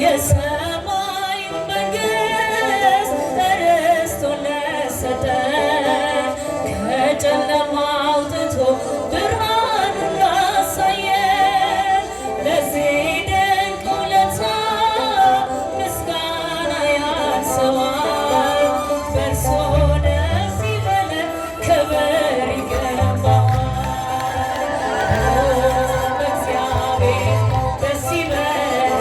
የሰማይ መንግሥት ርስቱን ለሰጠን ከጨለማ አውጥቶ ብርሃኑን ላሳየን ለዚህ ድንቅ ውለታ ምስጋና ያንሰዋል። በእርሱ ደስ ይበለን፣ ክብር ይገባዋል። በእግዚአብሔር ደስ ይበለን፣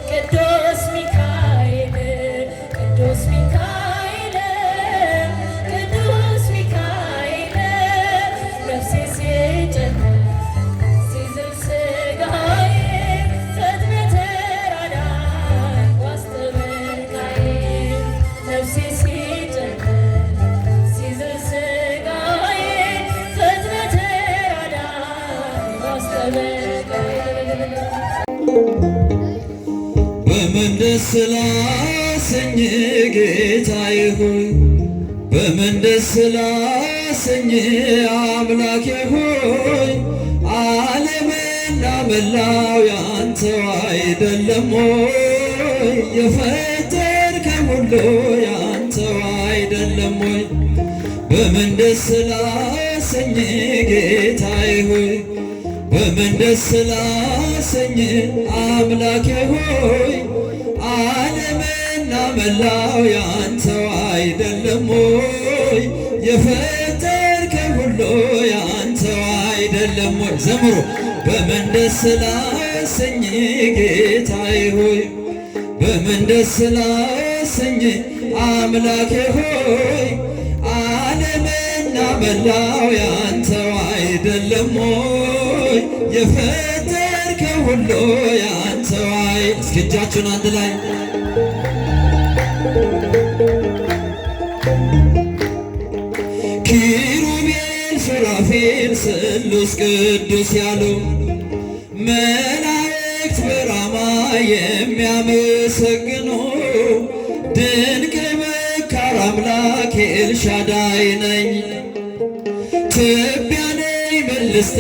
ቅዱስ በምን ደስ ላሰኝ ጌታዬ ሆይ በምን ደስ ላሰኝ አምላኬ ሆይ ዓለምና መላው ያንተው አይደለም ሆይ የፈጠርከው ሁሉ ያንተው አይደለም ሆይ በምን ደስ ላሰኝ ጌታዬ ሆይ በምን ደስ ላሰኝ አምላኬ ሆይ ዓለምና መላው ያንተው አይደለም ሆይ የፈጠርከው ሁሉ ያንተው አይደለም ሆይ ዘምሩ በምን ደስ ላሰኝ ጌታዬ ሆይ በምን ደስ ላሰኝ አምላኬ ሆይ ዓለምና መላው ያንተው አይደለም ሆይ የፈጠርከው ሁሉ ያንተው እስኪ እጃችሁን አንድ ላይ ኪሩቤል ሱራፌል ስሉስ ቅዱስ ያሉ መላእክት በራማ የሚያመሰግኑ ድንቅ መካር አምላክ ኤልሻዳይ ነኝ ትቢያ ነኝ መልስት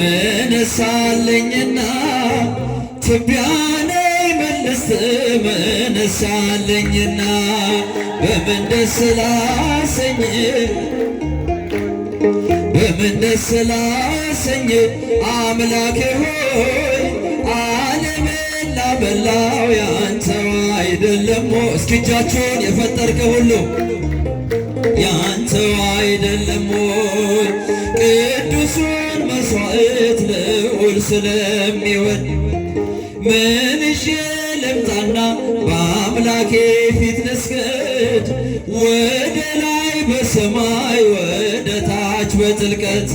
መነሳለኝና ትቢያ ነኝ መልስት መነሳለኝና በምን ደስ ላሰኝ በምን ደስ ላሰኝ አምላኬ ሆይ ዓለምና መላው ያንተው አይደለም እስኪ እጃችሁን የፈጠርከው ሁሉ ያንተው አይደለም ሆይ ቅዱሱን መሥዋዕት ልዑል ስለሚወድ ምን ይዤ ልምጣና በአምላኬ ፊት ልስገድ ወደ ላይ በሰማይ ወደ ታች በጥልቀት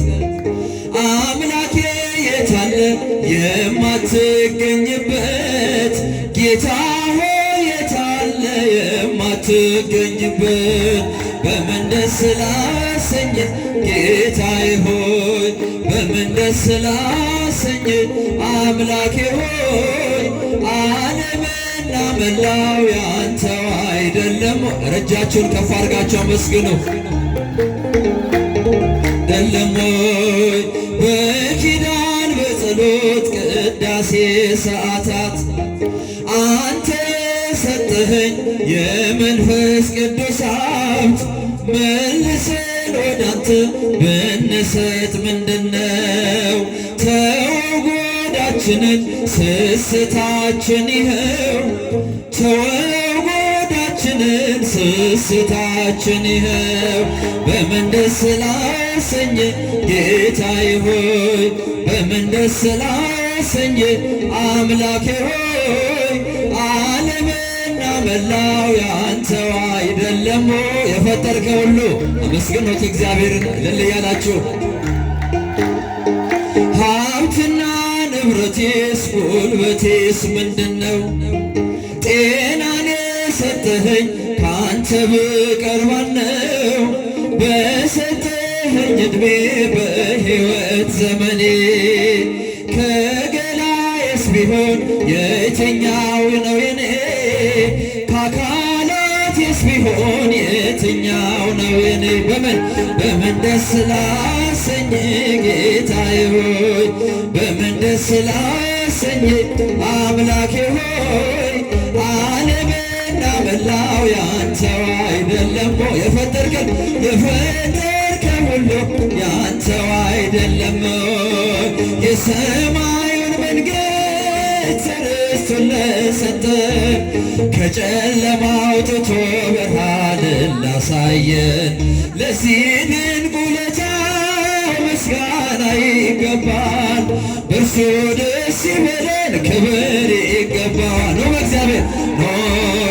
አምላኬ የታለ የማትገኝበት ጌታ ሆይ የታለ የማትገኝበት በምን ደስ ላሰኝ ጌታዬ ሆይ በምን ደስ ላሰኝ አምላኬ ሆይ ዓለምና መላው ያንተው አይደለም እጃችሁን ከፍ አድርጋችሁ አመስግኑ አይደለም ሆይ በኪዳን በጸሎት ቅዳሴ ሰዓታት አንተ ሰጠኸኝ የመንፈስ ቅዱስ ሀብት መልሰን ወዳንተ ብንሰጥ ምንድነው ተወጎዳችንን ስስታችን ይኸው ተወጎዳችንን ስስታችን ይኸው በምን ደስ ላሰኝ ጌታዬ ሆይ በምን ደስ ላሰኝ አምላኬ ሆይ ዓለምና መላው ያንተው አይደለም የፈጠርከው ሁሉ አመስግኑት እግዚአብሔርን እልል እያላችሁ ሀብትና ንብረቴስ ጉልበቴስ ምንድነው ጤናን የሰጠኸኝ ካንተ በቀር ማነው በሰጠኸኝ ዕድሜ በሕይወት ዘመኔ ከገላዬስ ቢሆን የትኛው ነው የኔ ከአካላቴስ ቢሆን የትኛው ነው የኔ በምን ደስ ላሰኝ ጌታዬ ሆይ በምን ደስ ላሰኝ አምላኬ ሆይ ዓለምና መላው ያንተው አይደለም የፈጠርከው ሁሉ ያንተው አይደለም የሰማዩን መንገድ ርስቱን ለሰጠ ከጨለማ አውጥቶ ብርሃንን ላሳየን ለዚህ ድንቅ ውለታ ምስጋና ይገባል በእርሱ ደስ ይበለን ክብር ይገባል ኖ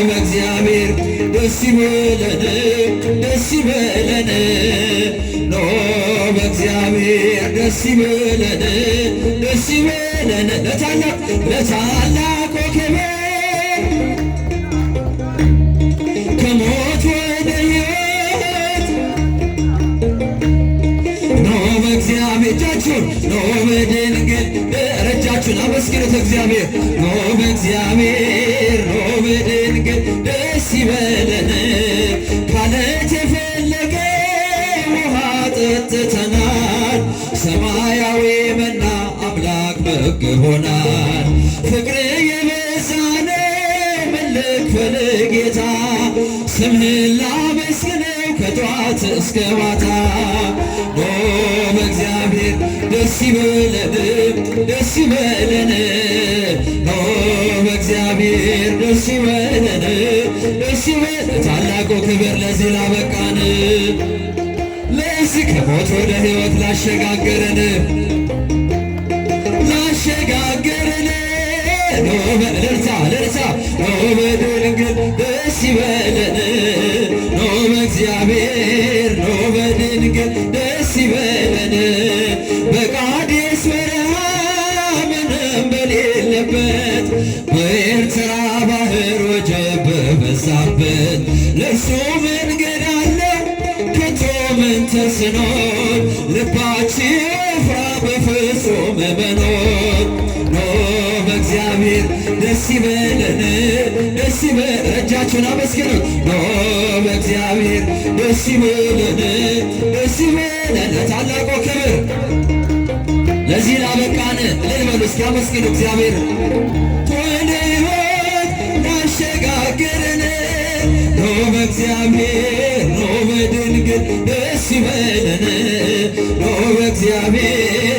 በእግዚአብሔር ደስ ይበለን ደስ ይበለን ኖ በእግዚአብሔር ደስ ይበለን ደስ ይበለን ለታላቅ ክብር ከሞት ወደ ሕይወት ኖ በእግዚአብሔር እጃችሁን ኖ በድንግል እጃችሁን አመስግኑት እግዚአብሔር ኖ በእግዚአብሔር ኖ ስቦናል ፍቅር የበዛነ ልክፈል ጌታ ስምህን ላመስግነው ከጧት እስከ ማታ። ኖ በእግዚአብሔር ደስ ይበለን ደስ ይበለን ኖ በእግዚአብሔር ደስ ይበለን ደስ ይበለን። ታላቁ ክብር ለዚህ ላበቃን ለዚህ ከሞት ወደ ሕይወት ላሸጋገረን ኖ በእልልታ እልልታ ኖ በድንግል ደስ ይበለን ኖ በእግዚአብሔር ኖ በድንግል ደስ ይበለን። በቃዴስ በረሃ ምንም በሌለበት በኤርትራ ባህር ወጀብ በበዛበት ለእርሱ መንገድ አለ ከቶ ምን ተስኖት ልባችን ይፍራ በፍጹም መኖር። ኖ በእግዚአብሔር ደስ ይበለን ደስ ይበለን። እጃችሁን አመስግኑት። ኖ በእግዚአብሔር ደስ ይበለን ደስ ይበለን። ለታላቁ ክብር ለዚህ ላበቃን እልል በሉ እስኪ አመስግኑ እግዚአብሔር ወደ ሕይወት ላሸጋገረን ኖ በእግዚአብሔር ኖ በድንግል ደስ ይበለን ኖ በእግዚአብሔር